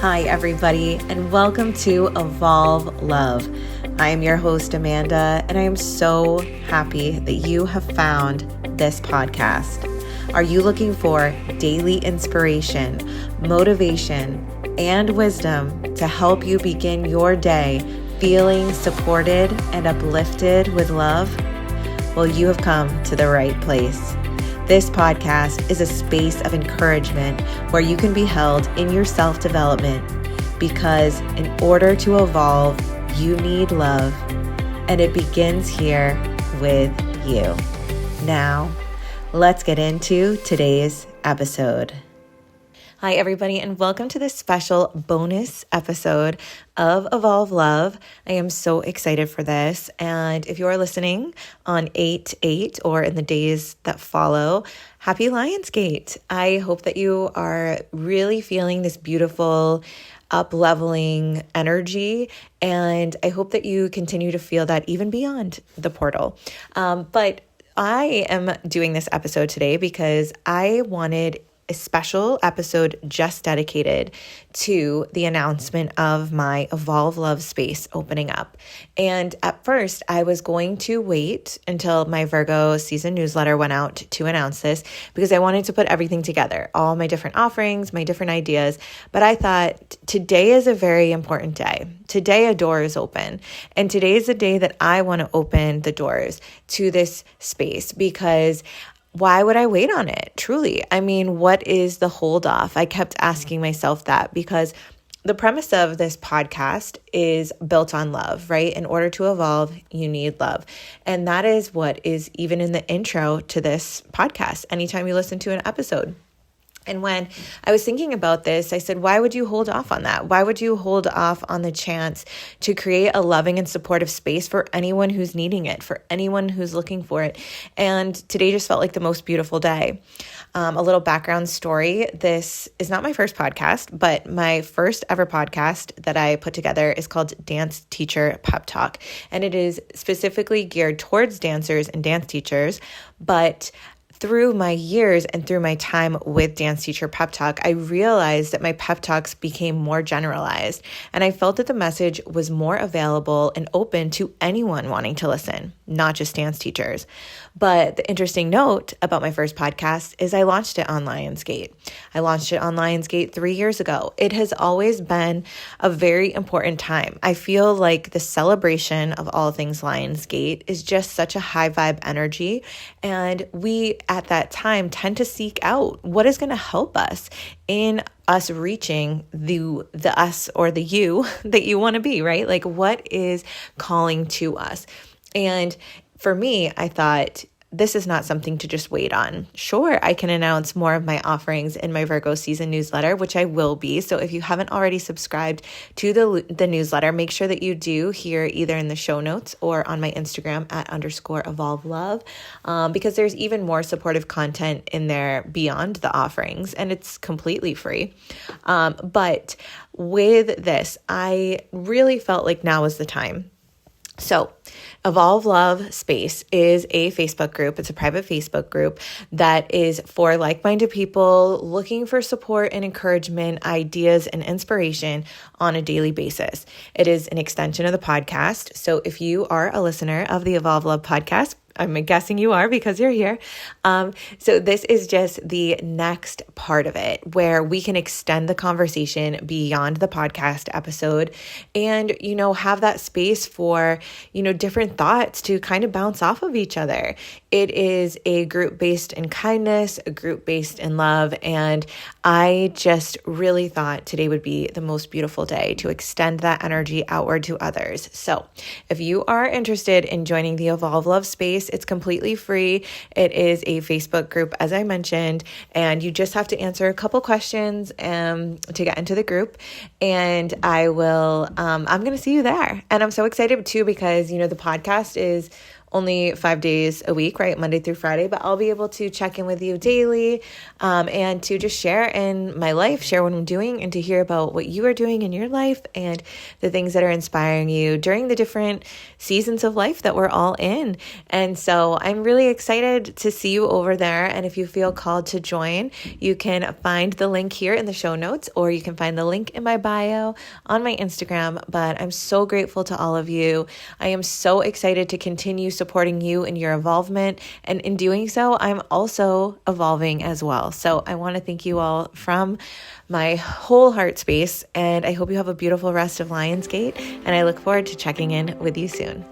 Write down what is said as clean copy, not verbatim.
Hi, everybody, and welcome to Evolve Love. I am your host, Amanda, and I am so happy that you have found this podcast. Are you looking for daily inspiration, motivation, and wisdom to help you begin your day feeling supported and uplifted with love? Well, you have come to the right place. This podcast is a space of encouragement where you can be held in your self-development because in order to evolve, you need love, and it begins here with you. Now, let's get into today's episode. Hi, everybody, and welcome to this special bonus episode of Evolve Love. I am so excited for this. And if you are listening on 8/8 or in the days that follow, happy Lionsgate. I hope that you are really feeling this beautiful up-leveling energy, and I hope that you continue to feel that even beyond the portal. But I am doing this episode today because I wanted a special episode just dedicated to the announcement of my Evolve Love space opening up. And at first, I was going to wait until my Virgo season newsletter went out to announce this because I wanted to put everything together, all my different offerings, my different ideas. But I thought today is a very important day. Today, a door is open. And today is the day that I want to open the doors to this space because why would I wait on it? Truly. I mean, what is the holdoff? I kept asking myself that because the premise of this podcast is built on love, right? In order to evolve, you need love. And that is what is even in the intro to this podcast, anytime you listen to an episode. And when I was thinking about this, I said, why would you hold off on that? Why would you hold off on the chance to create a loving and supportive space for anyone who's needing it, for anyone who's looking for it? And today just felt like the most beautiful day. A little background story. This is not my first podcast, but my first ever podcast that I put together is called Dance Teacher Pep Talk. And it is specifically geared towards dancers and dance teachers, but through my years and through my time with Dance Teacher Pep Talk, I realized that my pep talks became more generalized, and I felt that the message was more available and open to anyone wanting to listen, not just dance teachers. But the interesting note about my first podcast is I launched it on Lionsgate. I launched it on Lionsgate 3 years ago. It has always been a very important time. I feel like the celebration of all things Lionsgate is just such a high vibe energy, and we at that time tend to seek out what is going to help us in us reaching the us or the you that you want to be, right? Like what is calling to us? And for me, I thought this is not something to just wait on. Sure, I can announce more of my offerings in my Virgo season newsletter, which I will be. So if you haven't already subscribed to the newsletter, make sure that you do here either in the show notes or on my Instagram @_Evolve Love, because there's even more supportive content in there beyond the offerings, and it's completely free. But with this, I really felt like now is the time. So Evolve Love Space is a Facebook group. It's a private Facebook group that is for like-minded people looking for support and encouragement, ideas, and inspiration on a daily basis. It is an extension of the podcast. So if you are a listener of the Evolve Love podcast, I'm guessing you are because you're here. So this is just the next part of it where we can extend the conversation beyond the podcast episode and, have that space for, different thoughts to kind of bounce off of each other. It is a group based in kindness, a group based in love. And I just really thought today would be the most beautiful day to extend that energy outward to others. So if you are interested in joining the Evolve Love space, it's completely free. It is a Facebook group, as I mentioned, and you just have to answer a couple questions to get into the group. And I'm going to see you there. And I'm so excited too, because, the podcast is only 5 days a week, right? Monday through Friday, but I'll be able to check in with you daily and to just share in my life, share what I'm doing, and to hear about what you are doing in your life and the things that are inspiring you during the different seasons of life that we're all in. And so I'm really excited to see you over there. And if you feel called to join, you can find the link here in the show notes, or you can find the link in my bio on my Instagram. But I'm so grateful to all of you. I am so excited to continue supporting you in your involvement. And in doing so, I'm also evolving as well. So I want to thank you all from my whole heart space. And I hope you have a beautiful rest of Lionsgate. And I look forward to checking in with you soon.